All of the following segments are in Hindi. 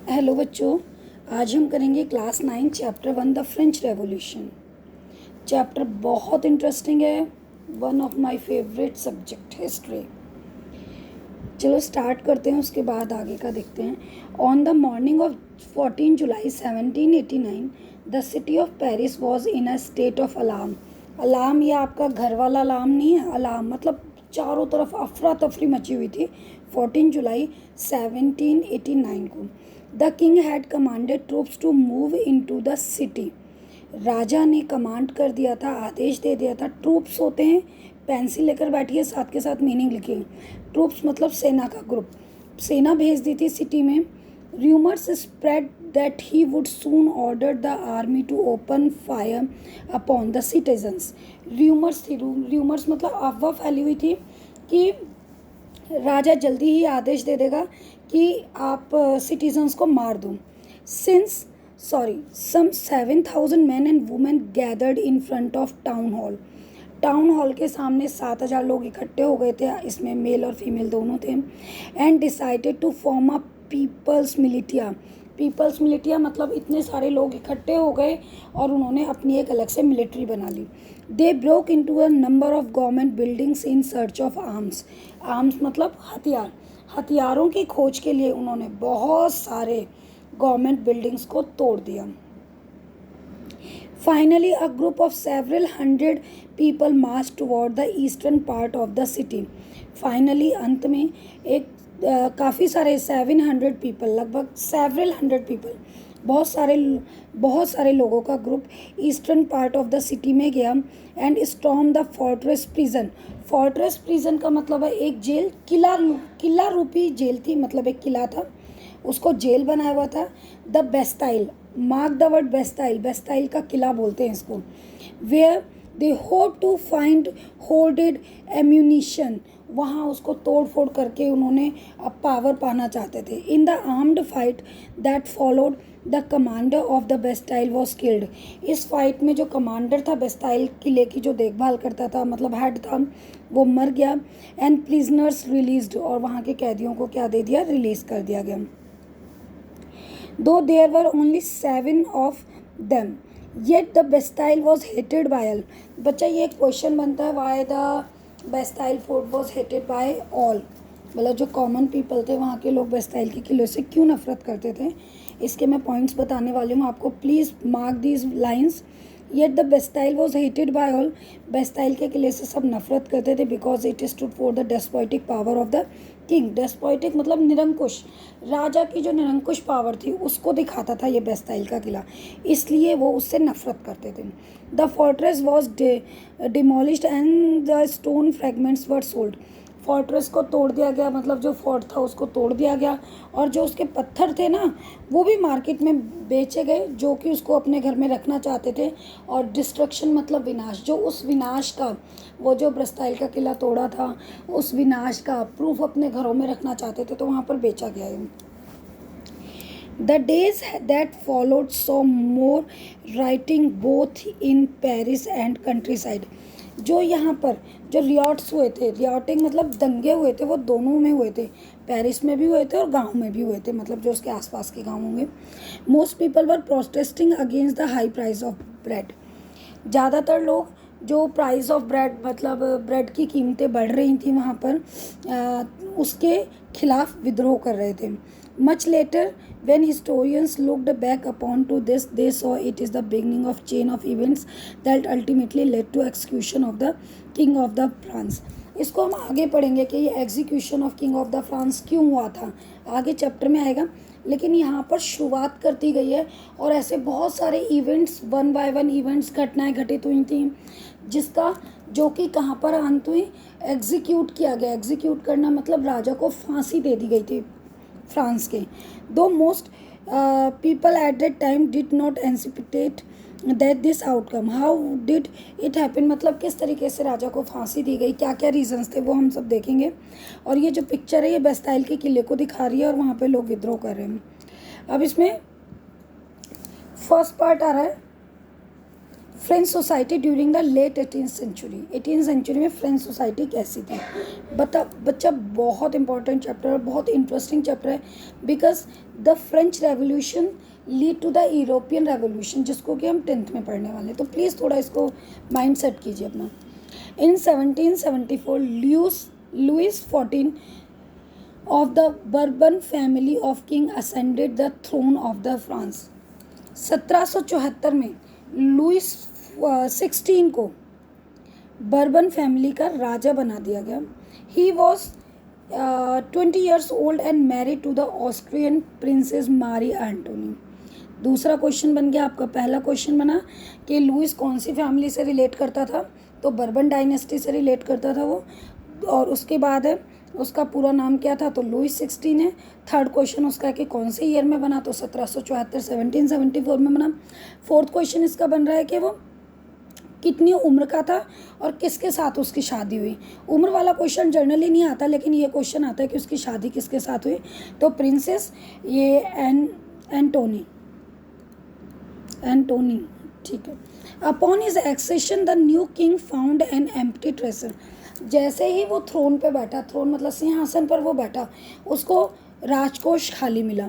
हेलो बच्चों, आज हम करेंगे class 9 chapter 1 the French revolution. Chapter बहुत इंटरेस्टिंग है, one of my favourite subject history. चलो स्टार्ट करते हैं, उसके बाद आगे का देखते हैं। ऑन द मॉर्निंग ऑफ 14 जुलाई 1789 the city of Paris was in a state of alarm. Alarm ये आपका घर वाला अलार्म नहीं है, अलार्म मतलब चारों तरफ अफरा तफरी मची हुई थी 14 जुलाई 1789 को। The king had commanded troops to move into the city. राजा ने कमांड कर दिया था, आदेश दे दिया था। ट्रूप्स होते हैं, पेंसिल लेकर बैठिए, साथ के साथ मीनिंग लिखिए। ट्रूप्स मतलब सेना का ग्रुप। सेना भेज दी थी सिटी में। Rumours spread that he would soon order the army to open fire upon the citizens. Rumours मतलब अफवाह फैली हुई थी कि राजा जल्दी ही आदेश दे देगा कि आप सिटीजन्स को मार दो। सम 7,000 men and women gathered in front of town hall. Town hall के सामने 7,000 लोग इकट्ठे हो गए थे, इसमें मेल और फीमेल दोनों थे। And decided to form a people's militia. People's militia मतलब इतने सारे लोग इकट्ठे हो गए और उन्होंने अपनी एक अलग से मिलिट्री बना ली। They broke into a number of government buildings in search of arms. Arms मतलब हथियार। हथियारों की खोज के लिए उन्होंने बहुत सारे गवर्नमेंट बिल्डिंग्स को तोड़ दिया। Finally, a group of several hundred people marched toward the eastern part of the city. Finally, अंत में एक काफ़ी सारे 700 people, लगभग several hundred people, बहुत सारे लोगों का group eastern part of the city में गया and storm the fortress prison. Fortress prison का मतलब है एक जेल, किला रूपी जेल थी, मतलब एक किला था, उसको जेल बनाया हुआ था। The Bastille, mark the word Bastille, Bastille का किला बोलते हैं इसको। Where they hope to find hoarded ammunition, वहाँ उसको तोड़ फोड़ करके उन्होंने अब पावर पाना चाहते थे। In the armed fight that followed the commander of the Bastille was killed. इस फाइट में जो कमांडर था बेस्टाइल किले की, जो देखभाल करता था, मतलब हेड था, वो मर गया। एंड प्रिजनर्स रिलीज्ड, और वहाँ के कैदियों को क्या दे दिया, रिलीज कर दिया गया। Though there were only 7 of them, yet the Bastille was hated by all. बच्चा ये एक क्वेश्चन बनता है, why the Bastille fort was hated by all, मतलब जो कॉमन पीपल थे वहाँ के लोग बेस्टाइल के किले से क्यों नफरत करते थे। इसके मैं पॉइंट्स बताने वाली हूँ आपको, please mark these lines. Yet the Bastille was hated by all, Bastille के किले से सब नफरत करते थे, because it stood for the despotic power of the king. Despotic मतलब निरंकुश, राजा की जो निरंकुश पावर थी उसको दिखाता था ये बेस्टाइल का किला, इसलिए वो उससे नफरत करते थे। The fortress was demolished and the stone fragments were sold. Fortress को तोड़ दिया गया, मतलब जो फोर्ट था उसको तोड़ दिया गया, और जो उसके पत्थर थे ना वो भी मार्केट में बेचे गए, जो कि उसको अपने घर में रखना चाहते थे। और डिस्ट्रक्शन मतलब विनाश, जो उस विनाश का, वो जो बेस्टाइल का किला तोड़ा था उस विनाश का प्रूफ अपने घरों में रखना चाहते थे, तो वहाँ पर बेचा गया है। The days that followed saw more rioting both in Paris and countryside. जो यहाँ पर जो रियॉट्स हुए थे, रियॉटिंग मतलब दंगे हुए थे, वो दोनों में हुए थे, पेरिस में भी हुए थे और गांव में भी हुए थे, मतलब जो उसके आसपास के गाँव होंगे। Most people were protesting against the high price of bread. ज़्यादातर लोग जो प्राइस ऑफ ब्रेड, मतलब ब्रेड की कीमतें बढ़ रही थी वहाँ पर, उसके खिलाफ विद्रोह कर रहे थे। Much later when historians looked back upon to this, they saw it is the beginning of chain of events that ultimately led to execution of the king of the France. इसको हम आगे पढ़ेंगे कि ये execution of king of the France क्यों हुआ था, आगे चैप्टर में आएगा, लेकिन यहाँ पर शुरुआत करती गई है। और ऐसे बहुत सारे events, one by one events, घटनाएं घटित हुई थी, जिसका जो कि कहाँ पर अंत हुई, एग्जीक्यूट किया गया। एग्जीक्यूट करना मतलब राजा को फांसी दे दी गई थी फ्रांस के। दो most people at that time did not anticipate that this outcome, how did it happen, मतलब किस तरीके से राजा को फांसी दी गई, क्या क्या रीजंस थे, वो हम सब देखेंगे। और ये जो पिक्चर है ये बेस्टाइल के किले को दिखा रही है और वहाँ पे लोग विद्रोह कर रहे हैं। अब इसमें फर्स्ट पार्ट आ रहा है French society during the late 18th century, 18th century में फ्रेंच सोसाइटी कैसी थी। बच्चा बहुत इंपॉर्टेंट चैप्टर है, बहुत इंटरेस्टिंग चैप्टर है, because the French revolution lead to the European revolution, जिसको कि हम 10th में पढ़ने वाले हैं। तो प्लीज़ थोड़ा इसको माइंड सेट कीजिए अपना। इन 1774 Louis 14 of the Bourbon family of king ascended the throne of the France। 1774 में लुइस 16 को बर्बन फैमिली का राजा बना दिया गया। He was 20 years old and married to the Austrian princess Marie Antoinette. दूसरा क्वेश्चन बन गया आपका। पहला क्वेश्चन बना कि लुइस कौन सी फैमिली से रिलेट करता था, तो बर्बन डायनेस्टी से रिलेट करता था वो। और उसके बाद है उसका पूरा नाम क्या था, तो लुइस 16 है। थर्ड क्वेश्चन उसका कि कौन से ईयर में बना, तो 1774 1774 में बना। फोर्थ क्वेश्चन इसका बन रहा है कि वो कितनी उम्र का था और किसके साथ उसकी शादी हुई। उम्र वाला क्वेश्चन जनरली नहीं आता, लेकिन ये क्वेश्चन आता है कि उसकी शादी किसके साथ हुई, तो प्रिंसेस ये एंटोनी, ठीक है। Upon his accession the new king found an empty treasure. जैसे ही वो थ्रोन पे बैठा, थ्रोन मतलब सिंहासन पर वो बैठा, उसको राजकोष खाली मिला।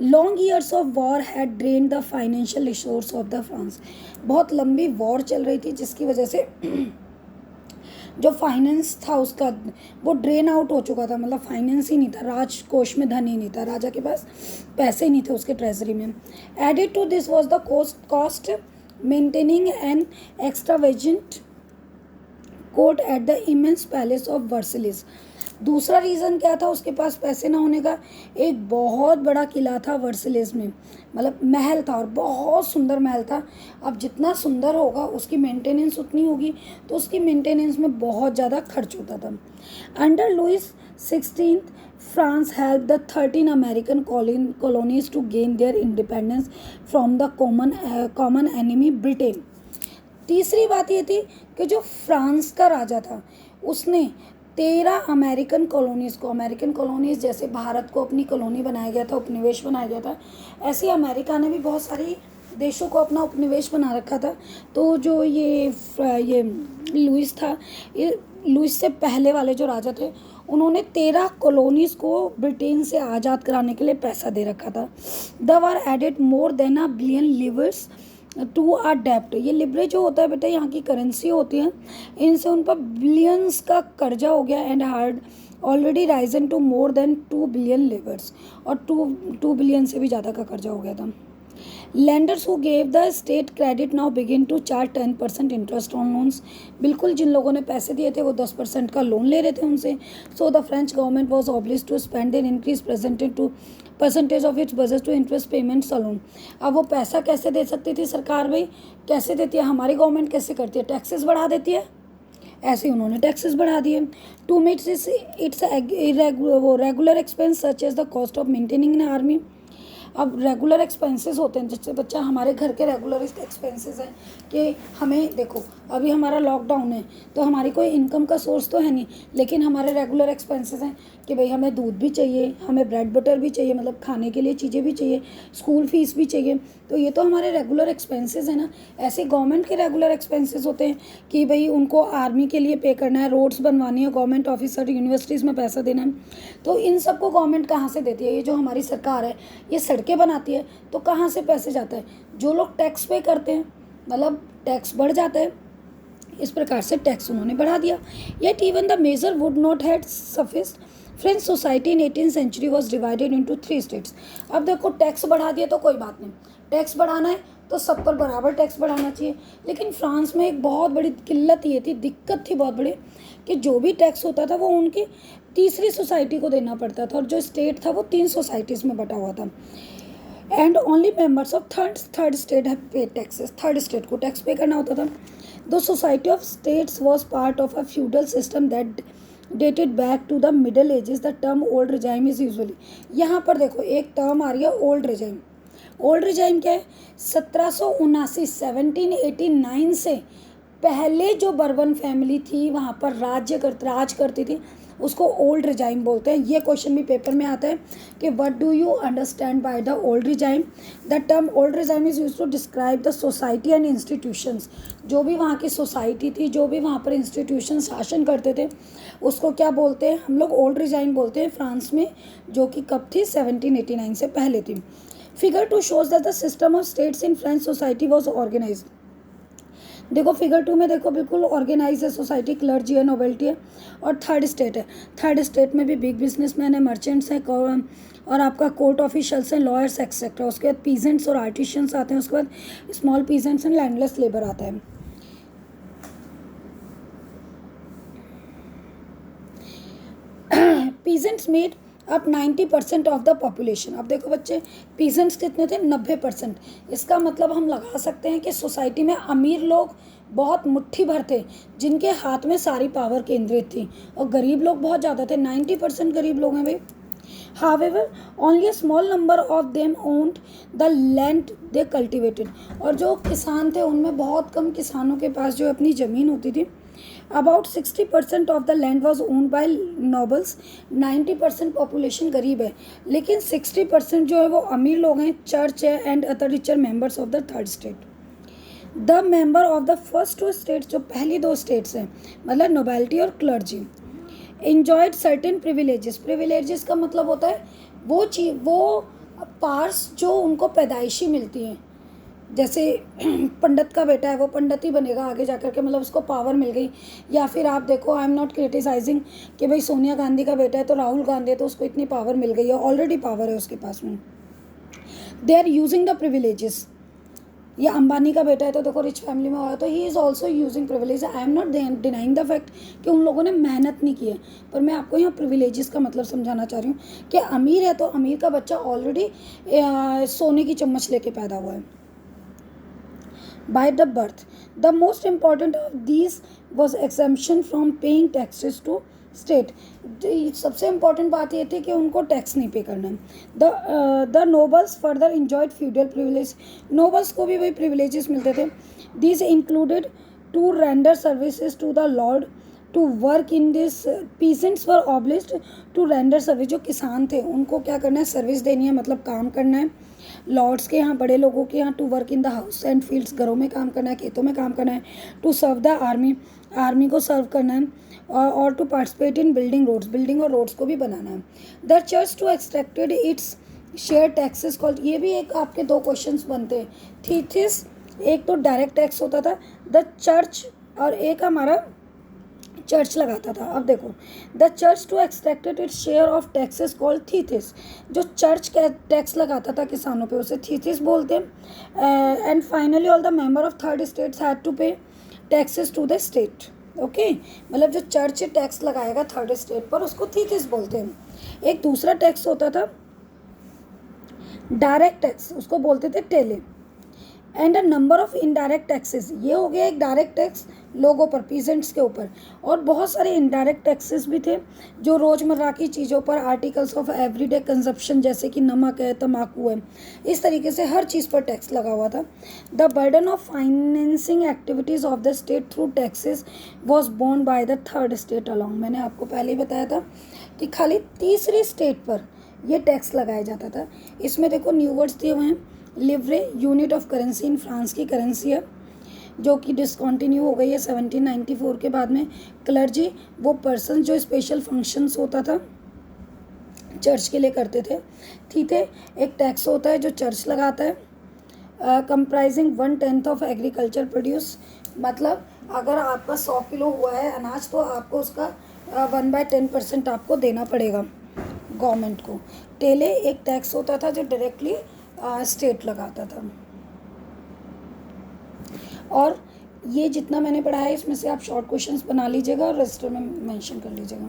Long years of war had drain the financial resource of the France. बहुत लंबी वॉर चल रही थी, जिसकी वजह से जो फाइनेंस था उसका वो ड्रेन आउट हो चुका था, मतलब फाइनेंस ही नहीं था, राजकोष में धन ही नहीं था, राजा के पास पैसे ही नहीं थे उसके ट्रेजरी में। Added to this was the cost maintaining an extravagant court at the immense palace of Versailles. दूसरा रीज़न क्या था उसके पास पैसे ना होने का, एक बहुत बड़ा किला था वर्सलिस में, मतलब महल था, और बहुत सुंदर महल था। अब जितना सुंदर होगा उसकी मेंटेनेंस उतनी होगी, तो उसकी मेंटेनेंस में बहुत ज़्यादा खर्च होता था। Under Louis 16 France help the 13 American colonies to gain their independence from the common enemy Britain. तीसरी बात ये थी कि जो फ्रांस का राजा था उसने 13 अमेरिकन कॉलोनीज़ को, अमेरिकन कॉलोनीज़ जैसे भारत को अपनी कॉलोनी बनाया गया था, उपनिवेश बनाया गया था, ऐसे ही अमेरिका ने भी बहुत सारी देशों को अपना उपनिवेश बना रखा था। तो जो ये लुइस था, ये लुइस से पहले वाले जो राजा थे, उन्होंने 13 कॉलोनीज़ को ब्रिटेन से आज़ाद कराने के लिए पैसा दे रखा था। The war added more than $1 billion to a डेप्ट। ये लिब्रे जो होता है बेटा, यहाँ की करेंसी होती है, इनसे उन पर बिलियंस का कर्जा हो गया and had already risen to more than 2 billion livres, और 2 billion से भी ज़्यादा का कर्जा हो गया था। Lenders who gave the state credit now begin to charge 10% interest on loans. बिल्कुल जिन लोगों ने पैसे दिए थे वो 10% का लोन ले रहे थे उनसे। So the French government was oblige to spend an increase percentage of its budget to interest payments alone. अब वो पैसा कैसे दे सकती थी सरकार भाई, कैसे देती है, हमारी गवर्नमेंट कैसे करती है, टैक्सेस बढ़ा देती है, ऐसे ही उन्होंने टैक्सेस बढ़ा दिए। To meet its regular expense such as the cost of maintaining an army. अब रेगुलर एक्सपेंसेस होते हैं, जिससे बच्चा हमारे घर के रेगुलर एक्सपेंसेस हैं कि हमें देखो अभी हमारा लॉकडाउन है तो हमारी कोई इनकम का सोर्स तो है नहीं, लेकिन हमारे रेगुलर एक्सपेंसेस हैं कि भाई हमें दूध भी चाहिए, हमें ब्रेड बटर भी चाहिए, मतलब खाने के लिए चीज़ें भी चाहिए, स्कूल फीस भी चाहिए, तो ये तो हमारे रेगुलर एक्सपेंसेस हैं ना। ऐसे गवर्नमेंट के रेगुलर एक्सपेंसेस होते हैं कि भाई उनको आर्मी के लिए पे करना है, रोड्स बनवानी है, गवर्नमेंट ऑफिसर यूनिवर्सिटीज़ में पैसा देना है, तो इन सबको गवर्नमेंट कहाँ से देती है, ये जो हमारी सरकार है ये सड़कें बनाती है, तो कहाँ से पैसे जाता है, जो लोग टैक्स पे करते हैं, मतलब टैक्स बढ़ जाता है, इस प्रकार से टैक्स उन्होंने बढ़ा दिया। Yet even the measure would not had sufficed. French society in 18th century was divided into 3 states. अब देखो टैक्स बढ़ा दिया तो कोई बात नहीं, टैक्स बढ़ाना है तो सब पर बराबर टैक्स बढ़ाना चाहिए, लेकिन फ्रांस में एक बहुत बड़ी किल्लत ये थी, दिक्कत थी बहुत बड़ी, कि जो भी टैक्स होता था वो उनकी तीसरी सोसाइटी को देना पड़ता था, और जो स्टेट था वो 3 सोसाइटीज़ में बटा हुआ था। And only members of third state have paid taxes. Third state को टैक्स पे करना होता था। The society of states was part of a feudal system that dated back to the middle ages. The term old regime is usually, यहाँ पर देखो एक टर्म आ रही है ओल्ड रिजाइम। ओल्ड रिजाइम क्या है, 1779 से पहले जो बर्बन फैमिली थी वहाँ पर राज करती थी, उसको ओल्ड रिजाइम बोलते हैं। ये क्वेश्चन भी पेपर में आता है कि what do you understand by the old regime. The term old regime is use to describe the society and institutions. जो भी वहाँ की सोसाइटी थी, जो भी वहाँ पर इंस्टीट्यूशन शासन करते थे, उसको क्या बोलते हैं हम लोग? ओल्ड रिजाइम बोलते हैं। फ्रांस में, जो कि कब थी? 1789 से पहले थी। Figure 2 shows that the system of states in French society was organized। देखो फिगर 2 में देखो बिल्कुल ऑर्गेनाइज है सोसाइटी, क्लर्जी है, नोबेल्टी है, और थर्ड स्टेट है। थर्ड स्टेट में भी बिग बिजनेसमैन है, मर्चेंट्स हैं, और आपका कोर्ट ऑफिशियल्स हैं, लॉयर्स एक्सेट्रा। उसके बाद पीजेंट्स और आर्टिशियंस आते हैं, उसके बाद small peasants and landless labour आता है। पीजेंट्स मेड अब 90% ऑफ द पॉपुलेशन। अब देखो बच्चे, पीजेंट्स कितने थे? 90%। इसका मतलब हम लगा सकते हैं कि सोसाइटी में अमीर लोग बहुत मुट्ठी भर थे, जिनके हाथ में सारी पावर केंद्रित थी, और गरीब लोग बहुत ज़्यादा थे। 90% गरीब लोग हैं भाई। However, only a small number of them owned the land they cultivated। और जो किसान थे उनमें बहुत कम किसानों के पास जो अपनी ज़मीन होती थी। About 60% of the land was owned by nobles। 90% population गरीब है, लेकिन 60% जो है वो अमीर लोग हैं, चर्च है and other richer members of the third state. The member of the first two states, जो पहली दो स्टेट्स हैं, मतलब नोबेलिटी और clergy, enjoyed certain privileges। privileges का मतलब होता है वो चीज़, वो पार्स जो उनको पैदाइशी मिलती हैं। जैसे पंडित का बेटा है वो पंडित ही बनेगा आगे जाकर के, मतलब उसको पावर मिल गई। या फिर आप देखो, आई एम नॉट क्रिटिसाइजिंग कि भाई सोनिया गांधी का बेटा है तो राहुल गांधी है तो उसको इतनी पावर मिल गई है, ऑलरेडी पावर है उसके पास में। They are using the privileges. या अंबानी का बेटा है तो देखो रिच फैमिली में हुआ है तो he is also using privilege. I am not denying the fact कि उन लोगों ने मेहनत नहीं की है, पर मैं आपको यहाँ प्रिविलेजेस का मतलब समझाना चाह रही हूँ कि अमीर है तो अमीर का बच्चा ऑलरेडी सोने की चम्मच लेके पैदा हुआ है। By the birth, the most important of these was exemption from paying taxes to state. सबसे इम्पॉर्टेंट बात ये थी कि उनको टैक्स नहीं पे करना है। The nobles further enjoyed feudal privilege. Nobles को भी वही प्रिविलेजेस मिलते थे। This included to render services to the lord, to work in this. Peasants were obliged to render service. जो किसान थे उनको क्या करना है? सर्विस देनी है, मतलब काम करना है। लॉर्ड्स के यहाँ, बड़े लोगों के यहाँ, to work in the house and fields, घरों में काम करना है, खेतों में काम करना है। To serve the army, army को सर्व करना है। और to participate in building roads, building और रोड्स को भी बनाना है। The church to extracted its share taxes called. ये भी एक आपके दो क्वेश्चंस बनते हैं। थीसिस, एक तो डायरेक्ट टैक्स होता था द चर्च, और एक हमारा चर्च लगाता था। अब देखो, the church to extracted its share of taxes called thesis. जो चर्च टैक्स लगाता था किसानों पे उसे थीसिस बोलते हैं। And finally all the member of third states had to pay taxes to the state. Okay, मतलब जो चर्च टैक्स लगाएगा थर्ड स्टेट पर उसको थीसिस बोलते हैं। एक दूसरा टैक्स होता था डायरेक्ट टैक्स, उसको बोलते थे टेले। And a number of indirect taxes, ये हो गया एक डायरेक्ट टैक्स लोगों पर, पीजेंट्स के ऊपर। और बहुत सारे इनडायरेक्ट टैक्सेस भी थे जो रोज़मर्रा की चीज़ों पर, आर्टिकल्स ऑफ एवरीडे कंजप्शन, जैसे कि नमक है, तम्बाकू है, इस तरीके से हर चीज़ पर टैक्स लगा हुआ था। The burden of financing activities of the state through taxes was borne by the third state along. मैंने आपको पहले ही बताया था कि खाली तीसरी स्टेट पर यह टैक्स लगाया जाता था। इसमें देखो न्यू वर्ड्स दिए हुए हैं। लिवरे, unit of currency in France की करेंसी है जो कि डिसकंटिन्यू हो गई है 1794 के बाद में। क्लर्जी, वो पर्सन जो स्पेशल फंक्शंस होता था चर्च के लिए करते थे। थीथे, एक टैक्स होता है जो चर्च लगाता है। कंप्राइजिंग 1/10 ऑफ एग्रीकल्चर प्रोड्यूस, मतलब अगर आपका 100 किलो हुआ है अनाज तो आपको उसका 1/10% आपको देना पड़ेगा गवर्नमेंट को। टेले, एक टैक्स होता था जो डायरेक्टली स्टेट लगाता था। और ये जितना मैंने पढ़ा है इसमें से आप शॉर्ट क्वेश्चंस बना लीजिएगा और रजिस्टर में मेंशन कर लीजिएगा।